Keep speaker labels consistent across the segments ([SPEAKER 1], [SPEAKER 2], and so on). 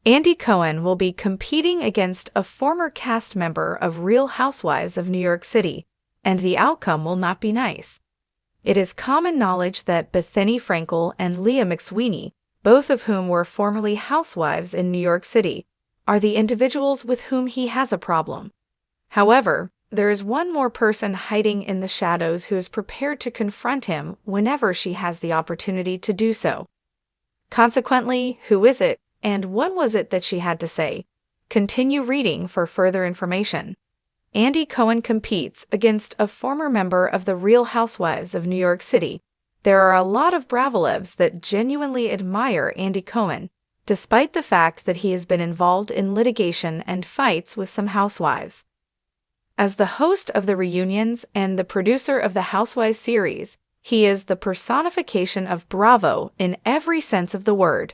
[SPEAKER 1] Andy Cohen will be competing against a former cast member of Real Housewives of New York City, and the outcome will not be nice. It is common knowledge that Bethenny Frankel and Leah McSweeney, both of whom were formerly housewives in New York City, are the individuals with whom he has a problem. However, there is one more person hiding in the shadows who is prepared to confront him whenever she has the opportunity to do so. Consequently, who is it, and what was it that she had to say? Continue reading for further information. Andy Cohen competes against a former member of the Real Housewives of New York City. There are a lot of Bravolevs that genuinely admire Andy Cohen, despite the fact that he has been involved in litigation and fights with some housewives. As the host of the reunions and the producer of the Housewives series, he is the personification of Bravo in every sense of the word.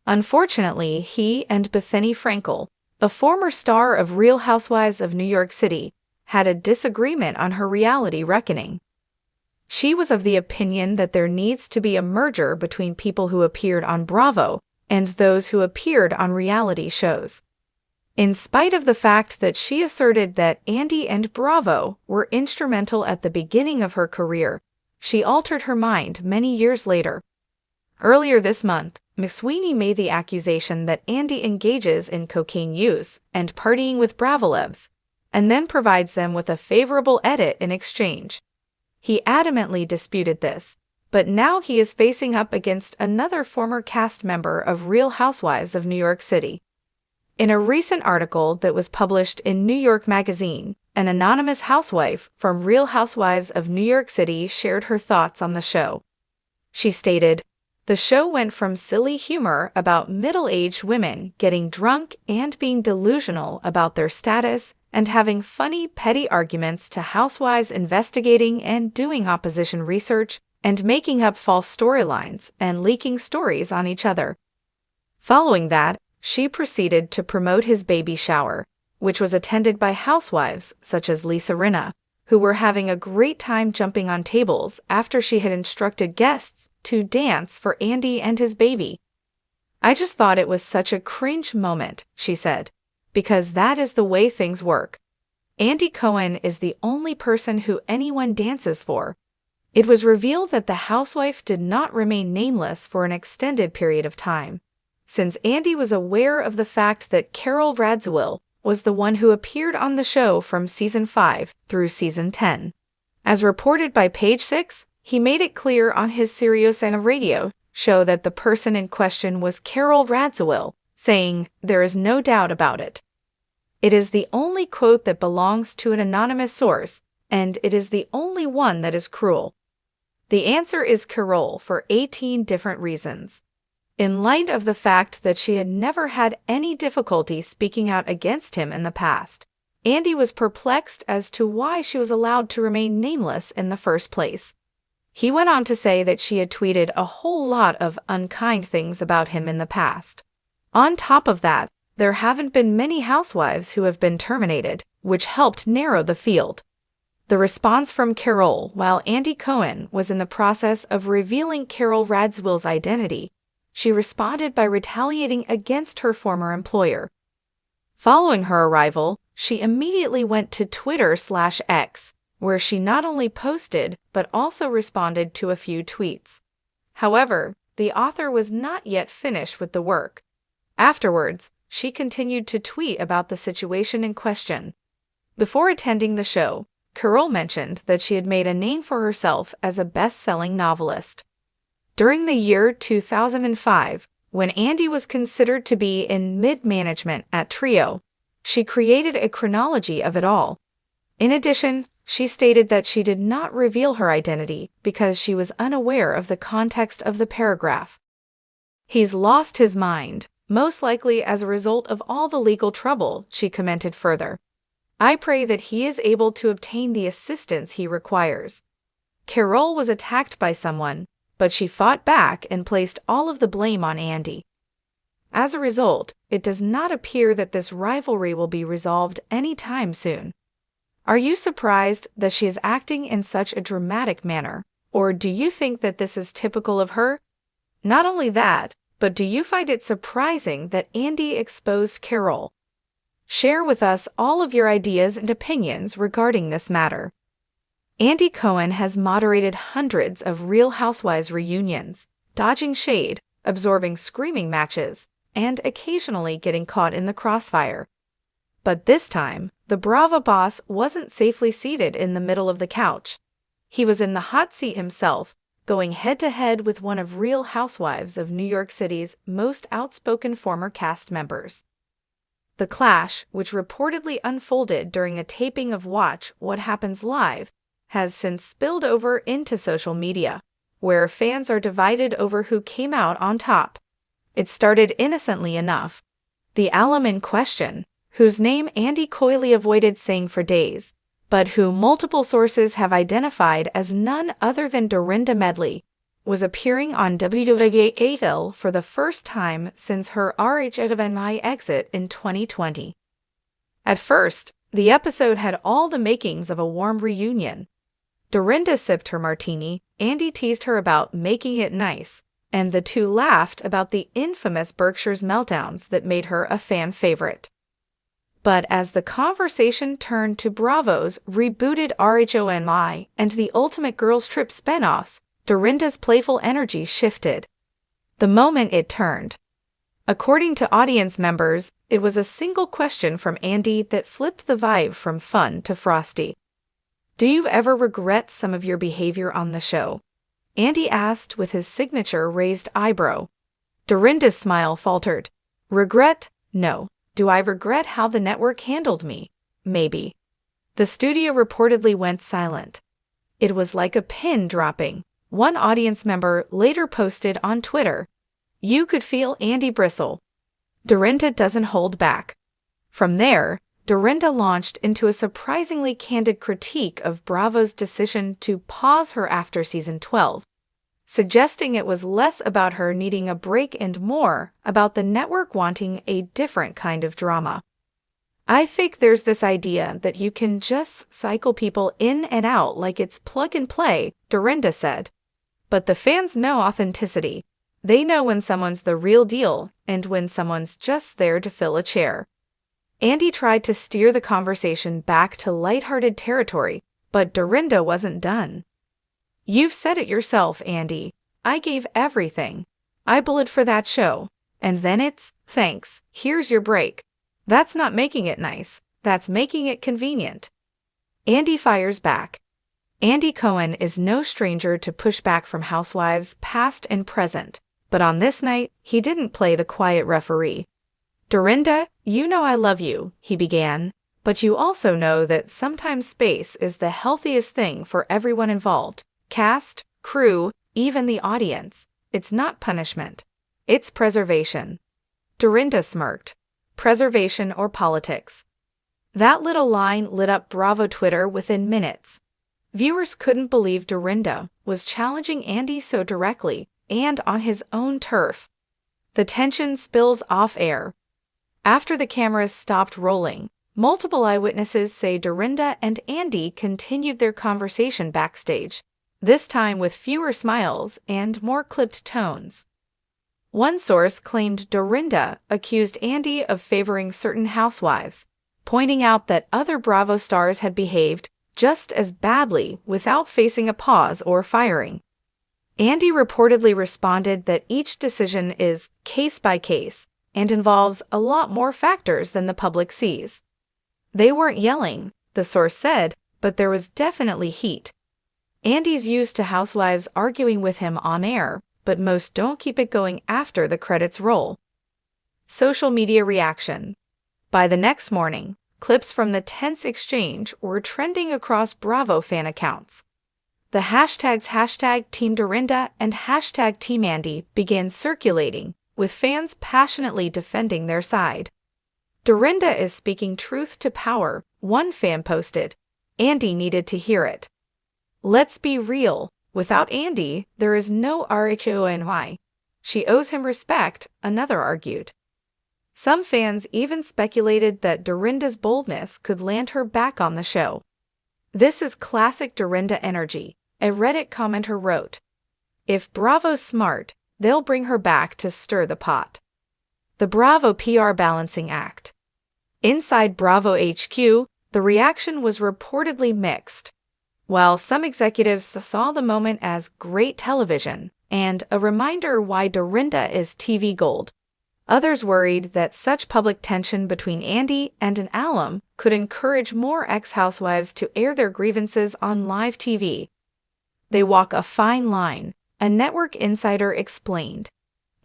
[SPEAKER 1] Unfortunately, he and Bethenny Frankel, a former star of Real Housewives of New York City, had a disagreement on her reality reckoning. She was of the opinion that there needs to be a merger between people who appeared on Bravo and those who appeared on reality shows. In spite of the fact that she asserted that Andy and Bravo were instrumental at the beginning of her career, she altered her mind many years later. Earlier this month, McSweeney made the accusation that Andy engages in cocaine use and partying with Bravolevs, and then provides them with a favorable edit in exchange. He adamantly disputed this, but now he is facing up against another former cast member of Real Housewives of New York City. In a recent article that was published in New York Magazine, an anonymous housewife from Real Housewives of New York City shared her thoughts on the show. She stated, "The show went from silly humor about middle-aged women getting drunk and being delusional about their status and having funny, petty arguments to housewives investigating and doing opposition research and making up false storylines and leaking stories on each other." Following that, she proceeded to promote his baby shower, which was attended by housewives such as Lisa Rinna, who were having a great time jumping on tables after she had instructed guests to dance for Andy and his baby. "I just thought it was such a cringe moment," she said, "because that is the way things work. Andy Cohen is the only person who anyone dances for." It was revealed that the housewife did not remain nameless for an extended period of time, since Andy was aware of the fact that Carole Radziwill was the one who appeared on the show from Season 5 through Season 10. As reported by Page 6, he made it clear on his SiriusXM radio show that the person in question was Carole Radziwill, saying, "There is no doubt about it." It is the only quote that belongs to an anonymous source, and it is the only one that is cruel. The answer is Carole for 18 different reasons. In light of the fact that she had never had any difficulty speaking out against him in the past, Andy was perplexed as to why she was allowed to remain nameless in the first place. He went on to say that she had tweeted a whole lot of unkind things about him in the past. On top of that, there haven't been many housewives who have been terminated, which helped narrow the field. The response from Carole while Andy Cohen was in the process of revealing Carole Radziwill's identity, she responded by retaliating against her former employer. Following her arrival, she immediately went to Twitter/X, where she not only posted but also responded to a few tweets. However, the author was not yet finished with the work. Afterwards, she continued to tweet about the situation in question. Before attending the show, Carole mentioned that she had made a name for herself as a best-selling novelist. During the year 2005, when Andy was considered to be in mid-management at Trio, she created a chronology of it all. In addition, she stated that she did not reveal her identity because she was unaware of the context of the paragraph. "He's lost his mind, most likely as a result of all the legal trouble," she commented further. "I pray that he is able to obtain the assistance he requires." Carole was attacked by someone, but she fought back and placed all of the blame on Andy. As a result, it does not appear that this rivalry will be resolved anytime soon. Are you surprised that she is acting in such a dramatic manner, or do you think that this is typical of her? Not only that, But do you find it surprising that Andy exposed Carole? Share with us all of your ideas and opinions regarding this matter. Andy Cohen has moderated hundreds of Real Housewives reunions, dodging shade, absorbing screaming matches, and occasionally getting caught in the crossfire. But this time, the Bravo boss wasn't safely seated in the middle of the couch. He was in the hot seat himself, going head-to-head with one of Real Housewives of New York City's most outspoken former cast members. The clash, which reportedly unfolded during a taping of Watch What Happens Live, has since spilled over into social media, where fans are divided over who came out on top. It started innocently enough. The alum in question, whose name Andy coyly avoided saying for days, but who multiple sources have identified as none other than Dorinda Medley, was appearing on WWE for the first time since her RHONI exit in 2020. At first, the episode had all the makings of a warm reunion. Dorinda sipped her martini, Andy teased her about making it nice, and the two laughed about the infamous Berkshire's meltdowns that made her a fan favorite. But as the conversation turned to Bravo's rebooted RHONI and the Ultimate Girls Trip spinoffs, Dorinda's playful energy shifted. The moment it turned. According to audience members, it was a single question from Andy that flipped the vibe from fun to frosty. "Do you ever regret some of your behavior on the show?" Andy asked with his signature raised eyebrow. Dorinda's smile faltered. "Regret? No. Do I regret how the network handled me? Maybe." The studio reportedly went silent. It was like a pin dropping. One audience member later posted on Twitter, "You could feel Andy bristle. Dorinda doesn't hold back." From there, Dorinda launched into a surprisingly candid critique of Bravo's decision to pause her after season 12, suggesting it was less about her needing a break and more about the network wanting a different kind of drama. "I think there's this idea that you can just cycle people in and out like it's plug and play," Dorinda said. "But the fans know authenticity. They know when someone's the real deal and when someone's just there to fill a chair." Andy tried to steer the conversation back to lighthearted territory, but Dorinda wasn't done. "You've said it yourself, Andy. I gave everything. I bullied for that show. And then it's, thanks, here's your break. That's not making it nice. That's making it convenient." Andy fires back. Andy Cohen is no stranger to pushback from housewives past and present, but on this night, he didn't play the quiet referee. "Dorinda, you know I love you," he began, "but you also know that sometimes space is the healthiest thing for everyone involved. Cast, crew, even the audience. It's not punishment. It's preservation." Dorinda smirked. Preservation or politics? That little line lit up Bravo Twitter within minutes. Viewers couldn't believe Dorinda was challenging Andy so directly and on his own turf. The tension spills off air. After the cameras stopped rolling, multiple eyewitnesses say Dorinda and Andy continued their conversation backstage, this time with fewer smiles and more clipped tones. One source claimed Dorinda accused Andy of favoring certain housewives, pointing out that other Bravo stars had behaved just as badly without facing a pause or firing. Andy reportedly responded that each decision is case by case and involves a lot more factors than the public sees. "They weren't yelling," the source said, "but there was definitely heat. Andy's used to housewives arguing with him on air, but most don't keep it going after the credits roll." Social media reaction. By the next morning, clips from the tense exchange were trending across Bravo fan accounts. The hashtags #Team Dorinda and #Team Andy began circulating, with fans passionately defending their side. "Dorinda is speaking truth to power," one fan posted. Andy needed to hear it. "Let's be real. Without Andy, there is no RHONY. She owes him respect," another argued. Some fans even speculated that Dorinda's boldness could land her back on the show. "This is classic Dorinda energy," a Reddit commenter wrote. "If Bravo's smart, they'll bring her back to stir the pot. The Bravo PR balancing act. Inside Bravo HQ, the reaction was reportedly mixed. While some executives saw the moment as great television and a reminder why Dorinda is TV gold, others worried that such public tension between Andy and an alum could encourage more ex-housewives to air their grievances on live TV. They walk a fine line, a network insider explained.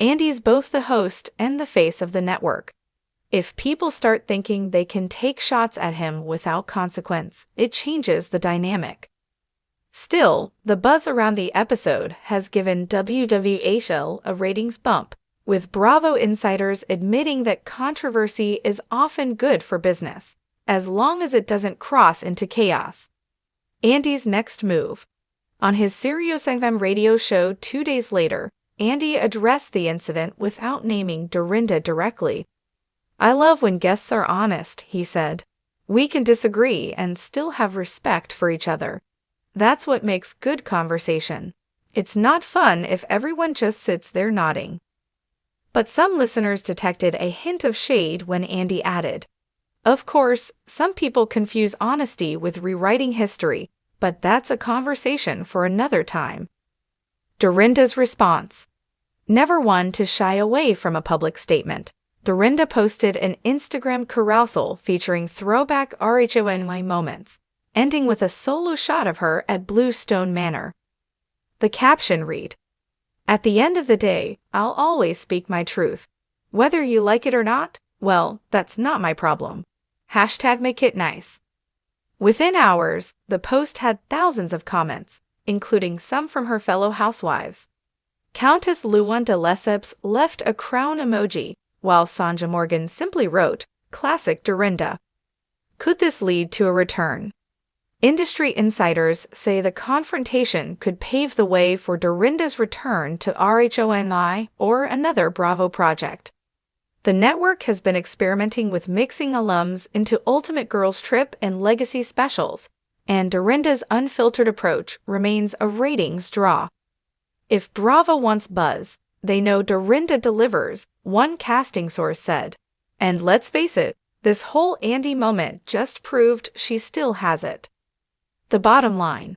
[SPEAKER 1] Andy's both the host and the face of the network. If people start thinking they can take shots at him without consequence, it changes the dynamic. Still, the buzz around the episode has given WWHL a ratings bump, with Bravo insiders admitting that controversy is often good for business, as long as it doesn't cross into chaos. Andy's next move. On his SiriusXM radio show 2 days later, Andy addressed the incident without naming Dorinda directly. "I love when guests are honest," he said. "We can disagree and still have respect for each other. That's what makes good conversation. It's not fun if everyone just sits there nodding." But some listeners detected a hint of shade when Andy added, "Of course, some people confuse honesty with rewriting history, but that's a conversation for another time." Dorinda's response. Never one to shy away from a public statement, Dorinda posted an Instagram carousel featuring throwback RHONY moments, ending with a solo shot of her at Bluestone Manor. The caption read, "At the end of the day, I'll always speak my truth. Whether you like it or not, well, that's not my problem. #MakeItNice." Within hours, the post had thousands of comments, including some from her fellow housewives. Countess Luan de Lesseps left a crown emoji, while Sonja Morgan simply wrote, "Classic Dorinda." Could this lead to a return? Industry insiders say the confrontation could pave the way for Dorinda's return to RHONY or another Bravo project. The network has been experimenting with mixing alums into Ultimate Girls Trip and Legacy specials, and Dorinda's unfiltered approach remains a ratings draw. If Bravo wants buzz, they know Dorinda delivers, one casting source said. And let's face it, this whole Andy moment just proved she still has it. The bottom line.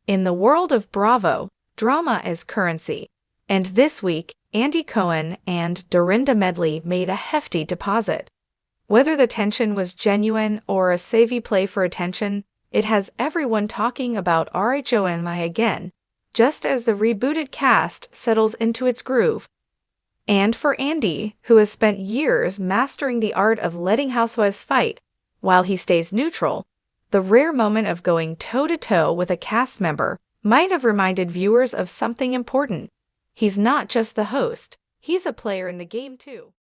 [SPEAKER 1] In the world of Bravo, drama is currency. And this week, Andy Cohen and Dorinda Medley made a hefty deposit. Whether the tension was genuine or a savvy play for attention, it has everyone talking about RHONY again, just as the rebooted cast settles into its groove. And for Andy, who has spent years mastering the art of letting housewives fight while he stays neutral, the rare moment of going toe-to-toe with a cast member might have reminded viewers of something important. He's not just the host, he's a player in the game too.